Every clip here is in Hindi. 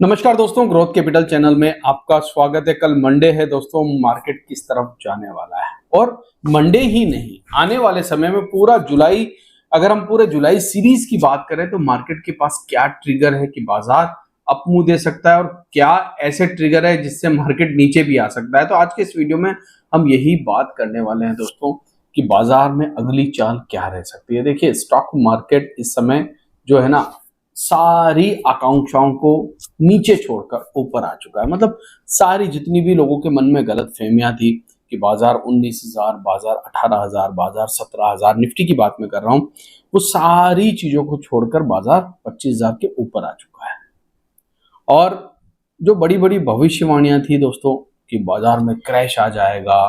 नमस्कार दोस्तों, ग्रोथ कैपिटल चैनल में आपका स्वागत है। कल मंडे है दोस्तों, मार्केट किस तरफ जाने वाला है और मंडे ही नहीं, आने वाले समय में पूरा जुलाई, अगर हम पूरे जुलाई सीरीज की बात करें तो मार्केट के पास क्या ट्रिगर है कि बाजार अप मूव दे सकता है और क्या ऐसे ट्रिगर है जिससे मार्केट नीचे भी आ सकता है। तो आज के इस वीडियो में हम यही बात करने वाले हैं दोस्तों कि बाजार में अगली चाल क्या रह सकती है। देखिए, स्टॉक मार्केट इस समय जो है ना, सारी आकांक्षाओं को नीचे छोड़कर ऊपर आ चुका है। मतलब सारी जितनी भी लोगों के मन में गलत फहमियां थी कि बाजार 19,000, बाजार 18,000, बाजार 17,000, निफ्टी की बात मैं कर रहा हूं, वो सारी चीजों को छोड़कर बाजार 25,000 के ऊपर आ चुका है। और जो बड़ी बड़ी भविष्यवाणियां थी दोस्तों कि बाजार में क्रैश आ जाएगा,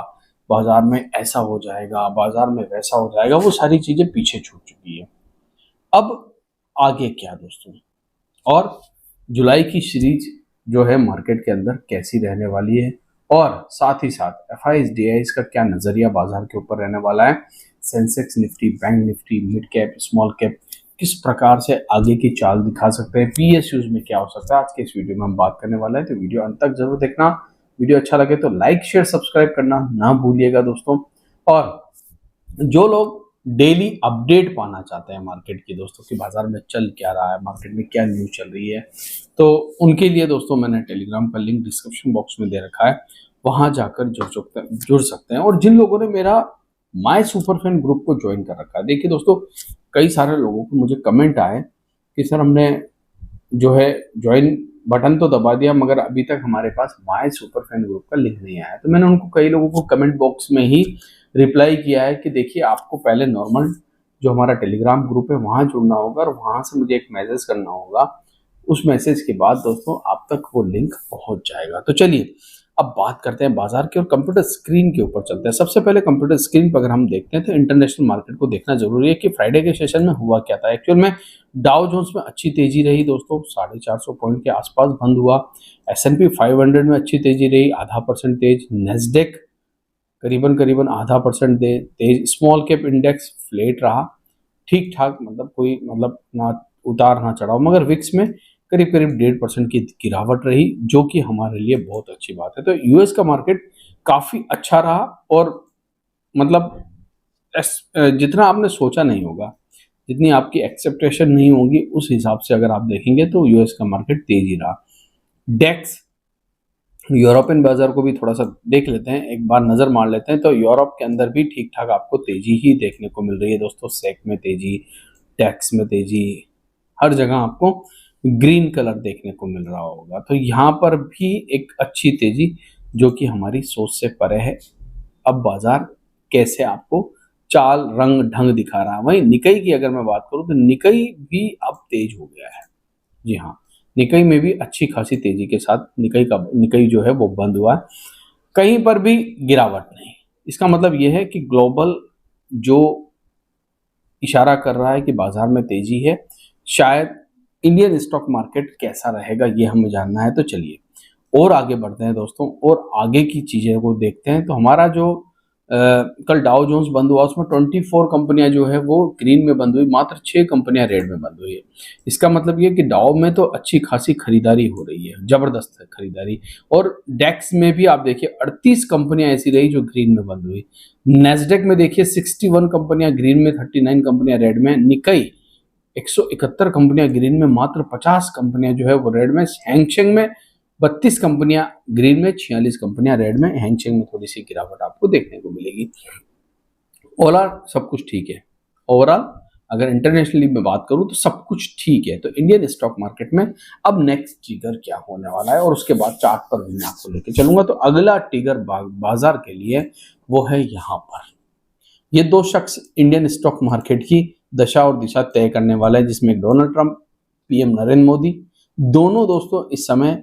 बाजार में ऐसा हो जाएगा, बाजार में वैसा हो जाएगा, वो सारी चीजें पीछे छूट चुकी है। अब आगे क्या दोस्तों, और जुलाई की सीरीज जो है मार्केट के अंदर कैसी रहने वाली है और साथ ही साथ एफआईज डीआईज का क्या नजरिया बाजार के ऊपर रहने वाला है, Sensex Nifty, bank Nifty, mid cap, small cap किस प्रकार से आगे की चाल दिखा सकते हैं, पीएसयूज में क्या हो सकता है, आज के इस वीडियो में हम बात करने वाले हैं। तो वीडियो अंत तक जरूर देखना। वीडियो अच्छा लगे तो लाइक शेयर सब्सक्राइब करना ना भूलिएगा दोस्तों। और जो लोग डेली अपडेट पाना चाहते हैं मार्केट की दोस्तों कि बाजार में चल क्या रहा है, मार्केट में क्या न्यूज चल रही है, तो उनके लिए दोस्तों मैंने टेलीग्राम का लिंक डिस्क्रिप्शन बॉक्स में दे रखा है, वहां जाकर जुड़ सकते हैं। और जिन लोगों ने मेरा माय सुपर फैन ग्रुप को ज्वाइन कर रखा है, देखिए दोस्तों, कई सारे लोगों को मुझे कमेंट आए कि सर हमने जो है ज्वाइन बटन तो दबा दिया मगर अभी तक हमारे पास माय सुपर फैन ग्रुप का लिंक नहीं आया। तो मैंने उनको, कई लोगों को कमेंट बॉक्स में ही रिप्लाई किया है कि देखिए, आपको पहले नॉर्मल जो हमारा टेलीग्राम ग्रुप है वहां जुड़ना होगा और वहां से मुझे एक मैसेज करना होगा। उस मैसेज के बाद दोस्तों आप तक वो लिंक पहुंच जाएगा। तो चलिए अब बात करते हैं बाजार की और कंप्यूटर स्क्रीन के ऊपर चलते हैं। सबसे पहले कंप्यूटर स्क्रीन पर अगर हम देखते हैं तो इंटरनेशनल मार्केट को देखना जरूरी है कि फ्राइडे के सेशन में हुआ क्या था। एक्चुअल में डाउ जोन्स में अच्छी तेजी रही दोस्तों, 450 पॉइंट के आसपास बंद हुआ। S&P 500 में अच्छी तेजी रही, आधा परसेंट तेज। नेस्डेक करीबन करीबन आधा परसेंट तेज। स्मॉल कैप इंडेक्स फ्लेट रहा, ठीक ठाक, मतलब कोई मतलब ना उतार ना चढ़ाव, मगर विक्स में करीब करीब 1.5% की गिरावट रही, जो कि हमारे लिए बहुत अच्छी बात है। तो यूएस का मार्केट काफी अच्छा रहा और मतलब जितना आपने सोचा नहीं होगा, जितनी आपकी एक्सेप्टेशन नहीं होगी, उस हिसाब से अगर आप देखेंगे तो यूएस का मार्केट तेजी रहा। डेक्स, यूरोपियन बाजार को भी थोड़ा सा देख लेते हैं, एक बार नजर मार लेते हैं। तो यूरोप के अंदर भी ठीक ठाक आपको तेजी ही देखने को मिल रही है दोस्तों। सेक में तेजी, टैक्स में तेजी, हर जगह आपको ग्रीन कलर देखने को मिल रहा होगा। तो यहाँ पर भी एक अच्छी तेजी जो कि हमारी सोच से परे है। अब बाजार कैसे आपको चाल रंग ढंग दिखा रहा है। वहीं निकई की अगर मैं बात करूं तो निकई भी अब तेज हो गया है। जी हाँ, निकई में भी अच्छी खासी तेजी के साथ निकई जो है वो बंद हुआ है, कहीं पर भी गिरावट नहीं। इसका मतलब यह है कि ग्लोबल जो इशारा कर रहा है कि बाजार में तेजी है। शायद इंडियन स्टॉक मार्केट कैसा रहेगा ये हमें जानना है। तो चलिए और आगे बढ़ते हैं दोस्तों और आगे की चीजें को देखते हैं। तो हमारा जो कल डाउ जोन्स बंद हुआ उसमें 24 कंपनियां जो है वो ग्रीन में बंद हुई, मात्र 6 कंपनियां रेड में बंद हुई है। इसका मतलब ये कि डाउ में तो अच्छी खासी खरीदारी हो रही है, जबरदस्त है खरीदारी। और डेक्स में भी आप देखिए 38 कंपनियां ऐसी रही जो ग्रीन में बंद हुई। नेस्डेक में देखिए 61 कंपनियां ग्रीन में, 39 कंपनियां रेड में। निकई 171 कंपनियां ग्रीन में, मात्र 50 कंपनियां जो है वो रेड में। हैंगसेंग में 32 कंपनियां ग्रीन में, 46 कंपनियां रेड में। हैंगसेंग में थोड़ी सी गिरावट आपको देखने को मिलेगी। ओवरऑल सब कुछ ठीक है। ओवरऑल अगर इंटरनेशनली मैं बात करूं तो सब कुछ ठीक है। तो इंडियन स्टॉक मार्केट में अब नेक्स्ट ट्रिगर क्या होने वाला है और उसके बाद चार्ट पर भी मैं आपको लेके चलूंगा। तो अगला ट्रिगर बाजार के लिए वो है यहाँ पर। ये दो शख्स इंडियन स्टॉक मार्केट की दशा और दिशा तय करने वाला है, जिसमें Donald Trump, PM Narendra Modi, दोनों दोस्तों इस समय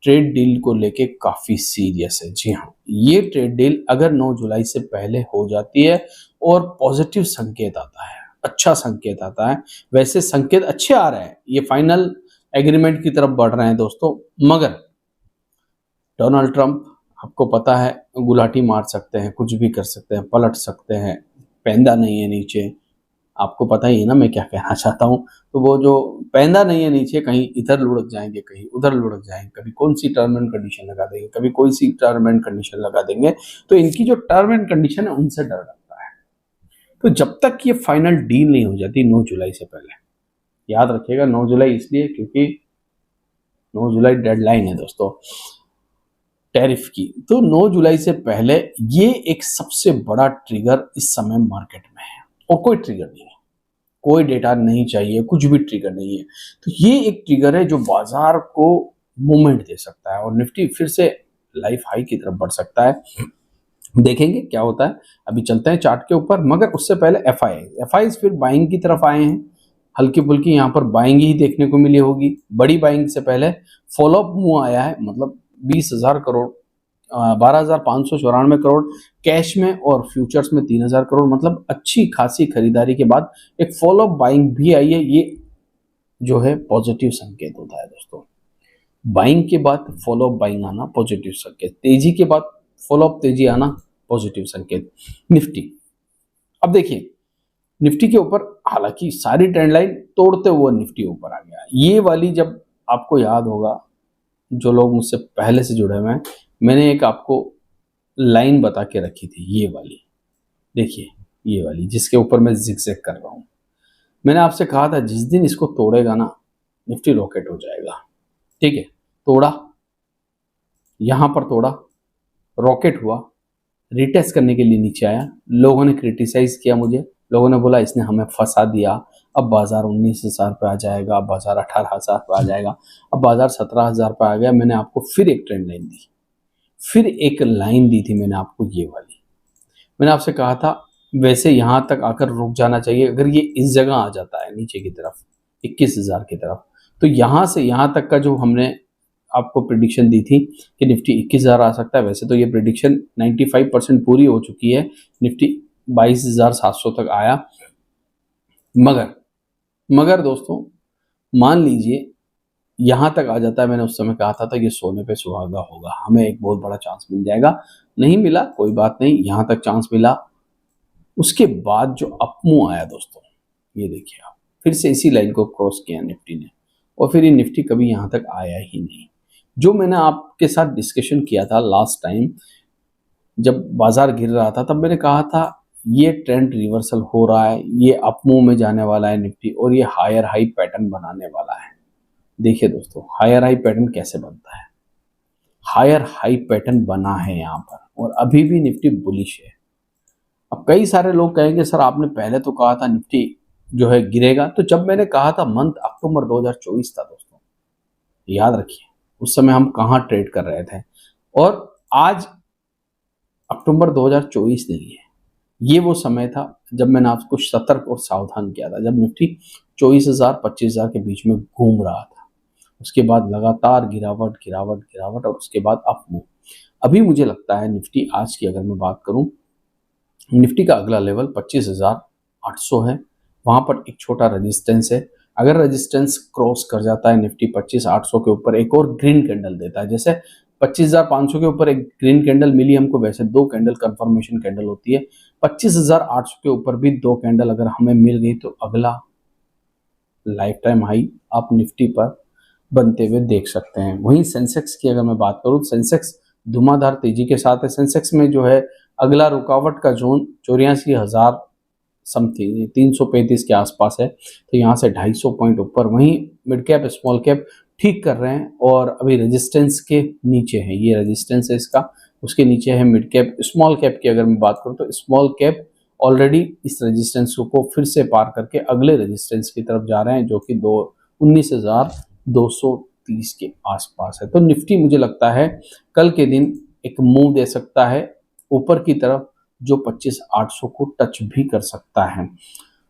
ट्रेड डील को लेके काफी सीरियस है। जी हाँ, ये ट्रेड डील अगर 9 जुलाई से पहले हो जाती है और पॉजिटिव संकेत आता है, अच्छा संकेत आता है, वैसे संकेत अच्छे आ रहे हैं, ये फाइनल एग्रीमेंट की तरफ बढ़ रहे हैं दोस्तों। मगर डोनाल्ड ट्रंप, आपको पता है, गुलाटी मार सकते हैं, कुछ भी कर सकते हैं, पलट सकते हैं, पैंदा नहीं है नीचे, आपको पता ही है ना मैं क्या कहना चाहता हूँ। तो वो जो पैंदा नहीं है नीचे, कहीं इधर लुढ़क जाएंगे, कहीं उधर लुढ़क जाएंगे, कभी कौन सी टर्म एंड कंडीशन लगा देंगे, कभी कोई सी टर्म एंड कंडीशन लगा देंगे। तो इनकी जो टर्म एंड कंडीशन है उनसे डर लगता है। तो जब तक ये फाइनल डील नहीं हो जाती 9 जुलाई से पहले, याद रखिएगा 9 जुलाई इसलिए क्योंकि 9 जुलाई डेडलाइन है दोस्तों टैरिफ की। तो 9 जुलाई से पहले ये एक सबसे बड़ा ट्रिगर इस समय मार्केट में है, और कोई ट्रिगर नहीं है, कोई डेटा नहीं चाहिए, कुछ भी ट्रिगर नहीं है। तो ये एक ट्रिगर है जो बाजार को मूवमेंट दे सकता है और निफ्टी फिर से लाइफ हाई की तरफ बढ़ सकता है। देखेंगे क्या होता है। अभी चलते हैं चार्ट के ऊपर, मगर उससे पहले एफआई फिर बाइंग की तरफ आए हैं। हल्की फुल्की यहाँ पर बाइंग ही देखने को मिली होगी। बड़ी बाइंग से पहले फॉलोअप मूव आया है, मतलब 20,000 करोड़, 12,594 करोड़ कैश में और फ्यूचर्स में 3,000 करोड़, मतलब अच्छी खासी खरीदारी के बाद एक फॉलोअप बाइंग भी आई है। ये जो है पॉजिटिव संकेत होता है दोस्तों। बाइंग के बाद फॉलोअप बाइंग आना पॉजिटिव संकेत, तेजी के बाद फॉलोअप तेजी आना पॉजिटिव संकेत। निफ्टी, अब देखिए निफ्टी के ऊपर हालांकि सारी ट्रेंड लाइन तोड़ते हुए निफ्टी ऊपर आ गया। ये वाली, जब आपको याद होगा जो लोग मुझसे पहले से जुड़े हुए हैं, मैंने एक आपको लाइन बता के रखी थी, ये वाली देखिए, ये वाली जिसके ऊपर मैं जिगजैग कर रहा हूँ। मैंने आपसे कहा था जिस दिन इसको तोड़ेगा ना निफ्टी रॉकेट हो जाएगा। ठीक है, तोड़ा, यहां पर तोड़ा, रॉकेट हुआ, रिटेस्ट करने के लिए नीचे आया। लोगों ने क्रिटिसाइज किया मुझे, लोगों ने बोला इसने हमें फंसा दिया, अब बाजार 19,000 पे आ जाएगा, अब बाजार 18,000 पे आ जाएगा, अब बाजार 17,000 पे आ गया। मैंने आपको फिर एक ट्रेंड लाइन दी, फिर एक लाइन दी थी मैंने आपको, ये वाली। मैंने आपसे कहा था वैसे यहां तक आकर रुक जाना चाहिए। अगर ये इस जगह आ जाता है नीचे की तरफ 21,000 की तरफ, तो यहां से यहां तक का जो हमने आपको प्रिडिक्शन दी थी कि निफ्टी 21,000 आ सकता है, वैसे तो ये प्रिडिक्शन 95% पूरी हो चुकी है। निफ्टी 22,700 तक आया। मगर दोस्तों मान लीजिए यहां तक आ जाता है, मैंने उस समय कहा था तो ये सोने पे सुहागा होगा, हमें एक बहुत बड़ा चांस मिल जाएगा। नहीं मिला, कोई बात नहीं, यहां तक चांस मिला। उसके बाद जो अपमूव आया दोस्तों, ये देखिए आप, फिर से इसी लाइन को क्रॉस किया निफ्टी ने, और फिर ये निफ्टी कभी यहां तक आया ही नहीं। जो मैंने आपके साथ डिस्कशन किया था लास्ट टाइम जब बाजार गिर रहा था, तब मैंने कहा था ये ट्रेंड रिवर्सल हो रहा है, ये अपमूव में जाने वाला है निफ्टी, और ये हायर हाई पैटर्न बनाने वाला है। देखिए दोस्तों हायर हाई पैटर्न कैसे बनता है, हायर हाई पैटर्न बना है यहाँ पर, और अभी भी निफ्टी बुलिश है। अब कई सारे लोग कहेंगे सर आपने पहले तो कहा था निफ्टी जो है गिरेगा, तो जब मैंने कहा था मंथ अक्टूबर 2024 था दोस्तों, याद रखिए उस समय हम कहाँ ट्रेड कर रहे थे, और आज अक्टूबर 2024 नहीं है। ये वो समय था जब मैंने आपको सतर्क और सावधान किया था, जब निफ्टी 24,000 25,000 के बीच में घूम रहा था। उसके बाद लगातार गिरावट गिरावट गिरावट, और उसके बाद अपमूव। अभी मुझे लगता है निफ्टी आज की अगर मैं बात करूं, निफ्टी का अगला लेवल 25,800 है। वहां पर एक छोटा रेजिस्टेंस है। अगर रेजिस्टेंस क्रॉस कर जाता है निफ्टी 25,800 के ऊपर एक और ग्रीन कैंडल देता है, जैसे 25,500 के ऊपर एक ग्रीन कैंडल मिली हमको, वैसे 2 कैंडल कंफर्मेशन कैंडल होती है। 25,800 के ऊपर भी 2 कैंडल अगर हमें मिल गई तो अगला लाइफ टाइम हाई आप निफ्टी पर बनते हुए देख सकते हैं। वहीं सेंसेक्स की अगर मैं बात करूं, सेंसेक्स धुआंधार तेजी के साथ है। सेंसेक्स में जो है अगला रुकावट का जोन 84,000 समथिंग 335 के आसपास है, तो यहाँ से 250 पॉइंट ऊपर। वहीं मिड कैप स्मॉल कैप ठीक कर रहे हैं और अभी रेजिस्टेंस के नीचे है, ये रेजिस्टेंस है इसका, उसके नीचे है मिड कैप। स्मॉल कैप की अगर मैं बात करूँ तो स्मॉल कैप ऑलरेडी इस रेजिस्टेंस को फिर से पार करके अगले रेजिस्टेंस की तरफ जा रहे हैं, जो कि 19,230 के आसपास है। तो निफ्टी मुझे लगता है कल के दिन एक मूव दे सकता है ऊपर की तरफ, जो 25,800 को टच भी कर सकता है।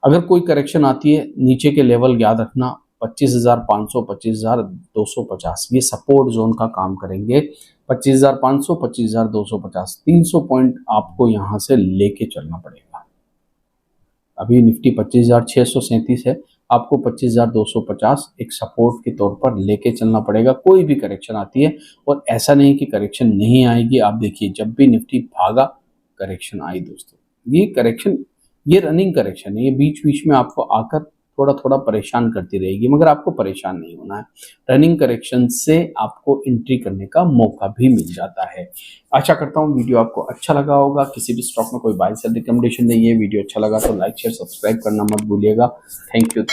अगर कोई करेक्शन आती है नीचे के लेवल याद रखना 25,500 25,250 ये सपोर्ट जोन का काम करेंगे। 25,500 25,250 300 पॉइंट आपको यहां से लेके चलना पड़ेगा। अभी निफ्टी 25,637 है, आपको 25,250 एक सपोर्ट के तौर पर लेके चलना पड़ेगा। कोई भी करेक्शन आती है, और ऐसा नहीं कि करेक्शन नहीं आएगी। आप देखिए जब भी निफ्टी भागा करेक्शन आई दोस्तों, ये करेक्शन ये रनिंग करेक्शन है, ये बीच बीच में आपको आकर थोड़ा थोड़ा परेशान करती रहेगी, मगर आपको परेशान नहीं होना है। रनिंग करेक्शन से आपको एंट्री करने का मौका भी मिल जाता है। आशा करता हूँ वीडियो आपको अच्छा लगा होगा। किसी भी स्टॉक में कोई बाय सेल रिकमेंडेशन नहीं है। वीडियो अच्छा लगा तो लाइक शेयर सब्सक्राइब करना मत भूलिएगा। Thank you.